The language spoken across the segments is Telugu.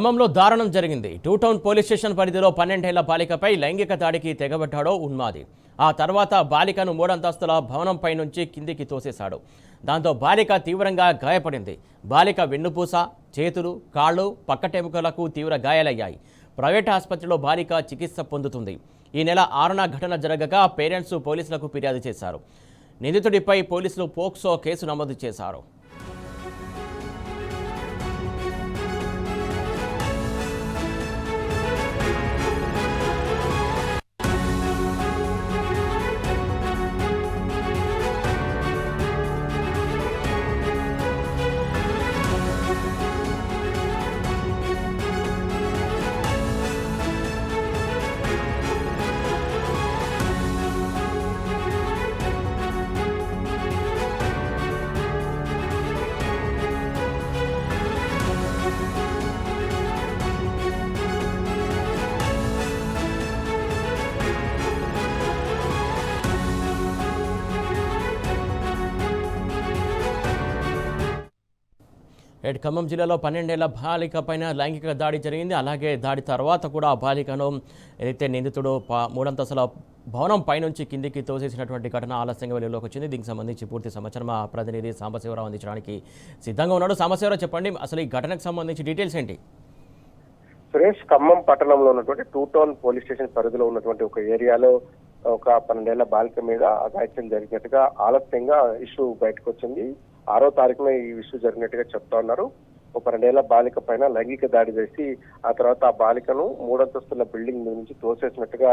ఖమ్మంలో దారుణం జరిగింది. టూ టౌన్ పోలీస్ స్టేషన్ పరిధిలో 12 ఏళ్ల బాలికపై లైంగిక దాడికి తెగబడ్డాడో ఉన్మాది. ఆ తర్వాత బాలికను 3 అంతస్తుల భవనంపై నుంచి కిందికి తోసేశాడు. దాంతో బాలిక తీవ్రంగా గాయపడింది. బాలిక వెన్నుపూస, చేతులు, కాళ్ళు, పక్కటెముకలకు తీవ్ర గాయాలయ్యాయి. ప్రైవేట్ ఆసుపత్రిలో బాలిక చికిత్స పొందుతుంది. ఈ నెల 6న ఘటన జరగగా పేరెంట్స్ పోలీసులకు ఫిర్యాదు చేశారు. నిందితుడిపై పోలీసులు పోక్సో కేసు నమోదు చేశారు. ఖమ్మం జిల్లాలో 12 ఏళ్ల బాలిక పైన లైంగిక దాడి జరిగింది. అలాగే దాడి తర్వాత కూడా ఆ బాలికను ఏదైతే నిందితుడు 3 అంతస్తుల భవనం పైనుంచి కిందికి తోసేసినటువంటి ఘటన ఆలస్యంగా వెలుగులోకి వచ్చింది. దీనికి సంబంధించి పూర్తి సమాచారం మా ప్రతినిధి సాంబశివరావు అందించడానికి సిద్ధంగా ఉన్నాడు. సాంబశివరావు, చెప్పండి, అసలు ఈ ఘటనకు సంబంధించి డీటెయిల్స్ ఏంటి? సురేష్, ఖమ్మం పట్టణంలో ఉన్నటువంటి టూ టౌన్ పోలీస్ స్టేషన్ పరిధిలో ఉన్నటువంటి ఒక ఏరియాలో ఒక 12 ఏళ్ల బాలిక మీద అఘాయిత్యం జరిగినట్టుగా ఆలస్యంగా ఇష్యూ బయటకు వచ్చింది. 6వ తారీఖున ఈ ఇష్యూ జరిగినట్టుగా చెప్తా ఉన్నారు. ఒక 12 ఏళ్ల బాలిక పైన లైంగిక దాడి చేసి ఆ తర్వాత ఆ బాలికను 3 అంతస్తుల బిల్డింగ్ నుంచి తోసేసినట్టుగా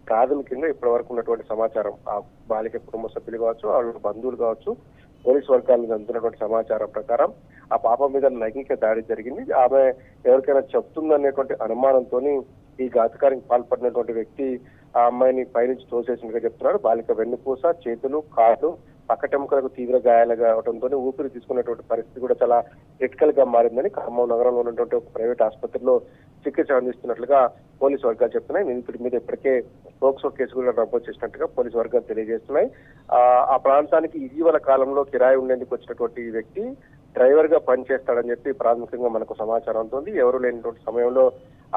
ప్రాథమికంగా ఇప్పటి వరకు ఉన్నటువంటి సమాచారం. ఆ బాలిక కుటుంబ సభ్యులు కావచ్చు, వాళ్ళ బంధువులు కావచ్చు, పోలీసు వర్గాలకు అందుతున్నటువంటి సమాచారం ప్రకారం ఆ పాప మీద లైంగిక దాడి జరిగింది. ఆమె ఎవరికైనా చెప్తుందనేటువంటి అనుమానంతో ఈ ఘాతకానికి పాల్పడినటువంటి వ్యక్తి ఆ అమ్మాయిని పైనుంచి తోసేసినట్టుగా చెప్తున్నారు. బాలిక వెన్నుపూస, చేతులు, కాళ్ళు, పక్కటెముకలకు తీవ్ర గాయాలు కావడంతో ఊపిరి తీసుకున్నటువంటి పరిస్థితి కూడా చాలా క్రిటికల్ గా మారిందని ఖమ్మం నగరంలో ఉన్నటువంటి ఒక ప్రైవేట్ ఆసుపత్రిలో చికిత్స అందిస్తున్నట్లుగా పోలీసు వర్గాలు చెప్తున్నాయి. నిందితుడి మీద ఇప్పటికే పోక్సో కేసు కూడా నమోదు చేసినట్టుగా పోలీసు వర్గాలు తెలియజేస్తున్నాయి. ఆ ప్రాంతానికి ఇటీవల కాలంలో కిరాయి ఉండేందుకు వచ్చినటువంటి ఈ వ్యక్తి డ్రైవర్ గా పనిచేస్తాడని చెప్పి ప్రాథమికంగా మనకు సమాచారం ఉంటుంది. ఎవరు లేనటువంటి సమయంలో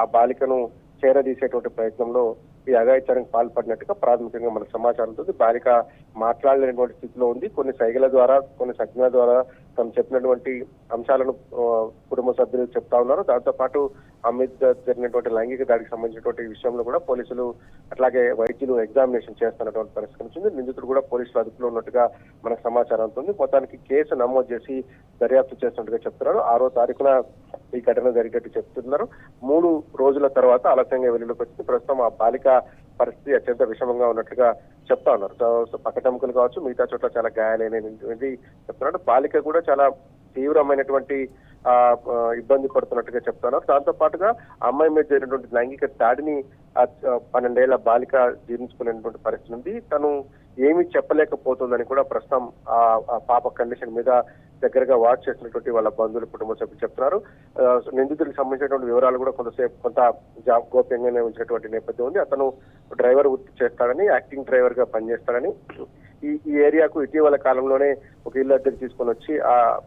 ఆ బాలికను చేరదీసేటువంటి ప్రయత్నంలో ఈ అఘాయిత్యానికి పాల్పడినట్టుగా ప్రాథమికంగా మనకు సమాచారం ఉంటుంది. బాలిక మాట్లాడలేనటువంటి స్థితిలో ఉంది. కొన్ని సైగల ద్వారా, కొన్ని సంజ్ఞల ద్వారా తను చెప్పినటువంటి అంశాలను కుటుంబ సభ్యులు చెప్తా ఉన్నారు. దాంతో పాటు అమిత్ జరిగినటువంటి లైంగిక దాడికి సంబంధించినటువంటి విషయంలో కూడా పోలీసులు అట్లాగే వైద్యులు ఎగ్జామినేషన్ చేస్తున్నటువంటి పరిస్థితి వచ్చింది. నిందితుడు కూడా పోలీసులు అదుపులో ఉన్నట్టుగా మనకు సమాచారం ఉంటుంది. మొత్తానికి కేసు నమోదు చేసి దర్యాప్తు చేస్తున్నట్టుగా చెప్తున్నారు. 6వ తారీఖున ఈ ఘటన జరిగేట్టు చెప్తున్నారు. 3 రోజుల తర్వాత ఆలస్యంగా వెలుగులోకి వచ్చింది. ప్రస్తుతం ఆ బాలిక పరిస్థితి అత్యంత విషమంగా ఉన్నట్లుగా చెప్తా ఉన్నారు. పక్కటెముకలు కావచ్చు, మిగతా చోట్ల చాలా గాయాలైనది చెప్తున్నాడు. బాలిక కూడా చాలా తీవ్రమైనటువంటి ఇబ్బంది పడుతున్నట్టుగా చెప్తున్నారు. దాంతో పాటుగా అమ్మాయి మీద జరిగినటువంటి లైంగిక దాడిని 12 ఏళ్ల బాలిక జీర్ణించుకునేటువంటి పరిస్థితి ఉంది. తను ఏమీ చెప్పలేకపోతుందని కూడా ప్రస్తుతం ఆ పాప కండిషన్ మీద దగ్గరగా వాచ్ చేసినటువంటి వాళ్ళ బంధువులు, కుటుంబ సభ్యులు చెప్తున్నారు. నిందితుడికి సంబంధించినటువంటి వివరాలు కూడా కొంత జాబ్ గోప్యంగానే ఉంచినటువంటి నేపథ్యం ఉంది. అతను డ్రైవర్ వృత్తి చేస్తాడని, యాక్టింగ్ డ్రైవర్ గా పనిచేస్తాడని, ఈ ఏరియాకు ఇటీవల కాలంలోనే ఒక ఇల్లు అద్దెకు తీసుకొని వచ్చి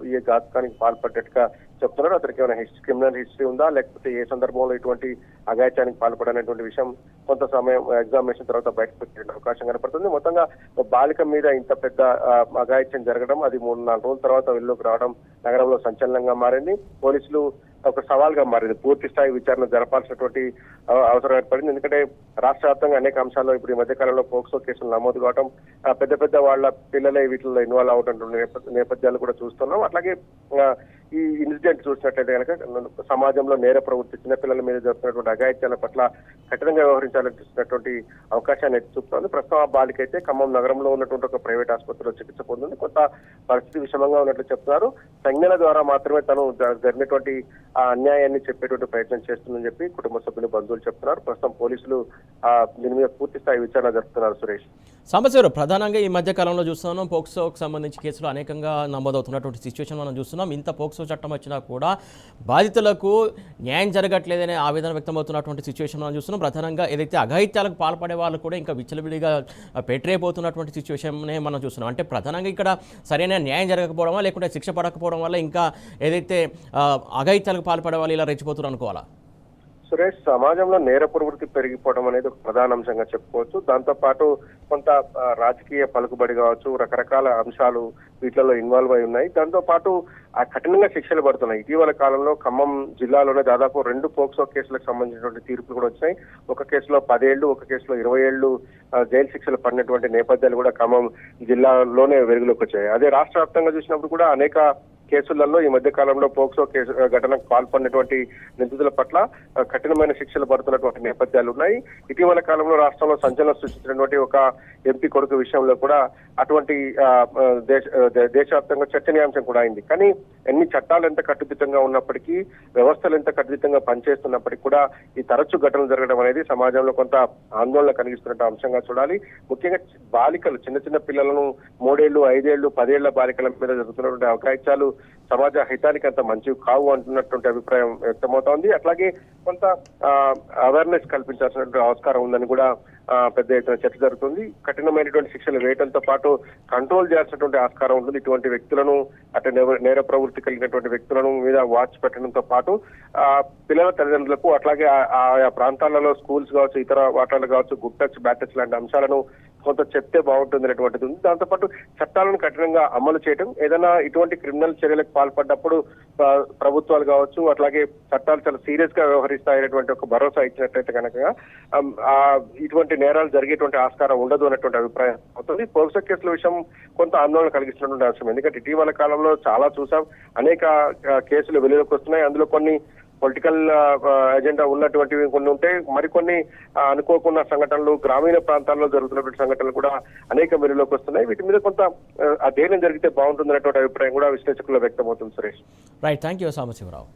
ఈ ఘాతకానికి పాల్పడ్డట్టుగా చెప్తున్నారు. అతనికి ఏమైనా క్రిమినల్ హిస్టరీ ఉందా, లేకపోతే ఏ సందర్భంలో ఇటువంటి అఘాయిత్యానికి పాల్పడనేటువంటి విషయం కొంత సమయం ఎగ్జామినేషన్ తర్వాత బయటకు వచ్చే అవకాశం కనపడుతుంది. మొత్తంగా బాలిక మీద ఇంత పెద్ద అఘాయిత్యం జరగడం, అది 3-4 రోజుల తర్వాత వెలుగులోకి రావడం నగరంలో సంచలనంగా మారింది. పోలీసులు ఒక సవాల్గా మారింది. పూర్తి స్థాయి విచారణ జరపాల్సినటువంటి అవసరం ఏర్పడింది. ఎందుకంటే రాష్ట్ర వ్యాప్తంగా అనేక అంశాల్లో ఇప్పుడు ఈ మధ్యకాలంలో పోక్సో కేసులు నమోదు కావడం, పెద్ద వాళ్ళ పిల్లలే వీటిలో ఇన్వాల్వ్ అవడం నేపథ్యాలు కూడా చూస్తున్నాం. అట్లాగే ఈ ఇన్సిడెంట్ చూసినట్లయితే కనుక సమాజంలో నేర ప్రవృత్తి, చిన్నపిల్లల మీద జరుగుతున్నటువంటి అఘాయిత్యాల పట్ల కఠినంగా వ్యవహరించాలనిపిస్తున్నటువంటి అవకాశాన్ని ఎత్తి చూపుతోంది. ప్రస్తుతం ఆ బాలిక అయితే ఖమ్మం నగరంలో ఉన్నటువంటి ఒక ప్రైవేట్ ఆసుపత్రిలో చికిత్స పొందింది. కొంత పరిస్థితి విషమంగా ఉన్నట్లు చెప్తున్నారు. సంజ్ఞల ద్వారా మాత్రమే తను జరిగినటువంటి ఆ అన్యాయాన్ని చెప్పేటువంటి ప్రయత్నం చేస్తుందని చెప్పి కుటుంబ సభ్యులు, బంధువులు చెప్తున్నారు. ప్రస్తుతం పోలీసులు దీని మీద పూర్తి స్థాయి విచారణ జరుపుతున్నారు. సురేష్. సమస్యలు ప్రధానంగా ఈ మధ్య కాలంలో చూస్తున్నాం పోక్సోకి సంబంధించి కేసులు అనేకంగా నమోదవుతున్నటువంటి సిచ్యువేషన్ మనం చూస్తున్నాం. ఇంత పోక్సో చట్టం వచ్చినా కూడా బాధితులకు న్యాయం జరగట్లేదనే ఆవేదన వ్యక్తమవుతున్నటువంటి సిచ్యువేషన్ మనం చూస్తున్నాం. ప్రధానంగా ఏదైతే అఘాయిత్యాలకు పాల్పడే వాళ్ళు కూడా ఇంకా విచ్చలవిడిగా పెట్టరైపోతున్నటువంటి సిచ్యువేషన్నే మనం చూస్తున్నాం. అంటే ప్రధానంగా ఇక్కడ సరైన న్యాయం జరగకపోవడమా లేకుంటే శిక్ష పడకపోవడం వల్ల ఇంకా ఏదైతే అఘాయిత్యాలకు పాల్పడే వాళ్ళు ఇలా రెచ్చిపోతున్నారు అనుకోవాలా? సురేష్, సమాజంలో నేర ప్రవృత్తి పెరిగిపోవడం అనేది ఒక ప్రధాన అంశంగా చెప్పుకోవచ్చు. దాంతో పాటు కొంత రాజకీయ పలుకుబడి కావచ్చు, రకరకాల అంశాలు వీటిలో ఇన్వాల్వ్ అయి ఉన్నాయి. దాంతో పాటు ఆ కఠినంగా శిక్షలు పడుతున్నాయి. ఇటీవల కాలంలో ఖమ్మం జిల్లాలోనే దాదాపు 2 పోక్సో కేసులకు సంబంధించినటువంటి తీర్పులు కూడా వచ్చాయి. ఒక కేసులో 10 ఏళ్లు, ఒక కేసులో 20 ఏళ్లు జైలు శిక్షలు పడినటువంటి నేపథ్యాలు కూడా ఖమ్మం జిల్లాలోనే వెలుగులోకి వచ్చాయి. అదే రాష్ట్ర వ్యాప్తంగా చూసినప్పుడు కూడా అనేక కేసులలో ఈ మధ్య కాలంలో పోక్సో కేసు ఘటనకు పాల్పడినటువంటి నిందితుల పట్ల కఠినమైన శిక్షలు పడుతున్నటువంటి నేపథ్యాలు ఉన్నాయి. ఇటీవల కాలంలో రాష్ట్రంలో సంచలనం సృష్టించినటువంటి ఒక ఎంపీ కొడుకు విషయంలో కూడా అటువంటి దేశవ్యాప్తంగా చర్చనీయాంశం కూడా అయింది. కానీ ఎన్ని చట్టాలు ఎంత కట్టుదిట్టంగా ఉన్నప్పటికీ, వ్యవస్థలు ఎంత కట్టుదిట్టంగా పనిచేస్తున్నప్పటికీ కూడా ఈ తరచు ఘటనలు జరగడం అనేది సమాజంలో కొంత ఆందోళన కలిగిస్తున్న అంశంగా చూడాలి. ముఖ్యంగా బాలికలు, చిన్న చిన్న పిల్లలను 3 ఏళ్లు, 5 ఏళ్లు, 10 ఏళ్ల బాలికల మీద జరుగుతున్నటువంటి అవకాశాలు సమాజ హితానికి అంత మంచివి కావు అంటున్నటువంటి అభిప్రాయం వ్యక్తమవుతోంది. అట్లాగే కొంత అవేర్నెస్ కల్పించాల్సినటువంటి ఆస్కారం ఉందని కూడా పెద్ద ఎత్తున చర్చ జరుగుతుంది. కఠినమైనటువంటి శిక్షలు వేయడంతో పాటు కంట్రోల్ చేయాల్సినటువంటి ఆస్కారం ఉంటుంది. ఇటువంటి వ్యక్తులను, అటు నేర ప్రవృత్తి కలిగినటువంటి వ్యక్తులను మీద వాచ్ పెట్టడంతో పాటు పిల్లల తల్లిదండ్రులకు, అట్లాగే ఆయా ప్రాంతాలలో స్కూల్స్ కావచ్చు, ఇతర వాటాలు కావచ్చు, గుడ్ టచ్, బ్యాడ్ టచ్ లాంటి అంశాలను కొంత చెప్తే బాగుంటుంది అనేటువంటిది ఉంది. దాంతోపాటు చట్టాలను కఠినంగా అమలు చేయడం, ఏదైనా ఇటువంటి క్రిమినల్ చర్యలకు పాల్పడ్డప్పుడు ప్రభుత్వాలు కావచ్చు, అట్లాగే చట్టాలు చాలా సీరియస్ గా వ్యవహరిస్తాయనేటువంటి ఒక భరోసా ఇచ్చినట్లయితే కనుక ఇటువంటి నేరాలు జరిగేటువంటి ఆస్కారం ఉండదు అనేటువంటి అభిప్రాయం అవుతుంది. పోక్సో కేసుల విషయం కొంత ఆందోళన కలిగిస్తున్నటువంటి అంశం. ఎందుకంటే ఇటీవల కాలంలో చాలా చూసాం, అనేక కేసులు వెలుగులోకి వస్తున్నాయి. అందులో కొన్ని పొలిటికల్ ఎజెండా ఉన్నటువంటివి కొన్ని ఉంటాయి, మరికొన్ని అనుకోకున్న సంఘటనలు, గ్రామీణ ప్రాంతాల్లో జరుగుతున్నటువంటి సంఘటనలు కూడా అనేక వెలుగులోకి వస్తున్నాయి. వీటి మీద కొంత అధ్యయనం జరిగితే బాగుంటుంది అనేటువంటి అభిప్రాయం కూడా విశ్లేషకుల్లో వ్యక్తమవుతుంది. Suresh, right, thank you Sambasivarao.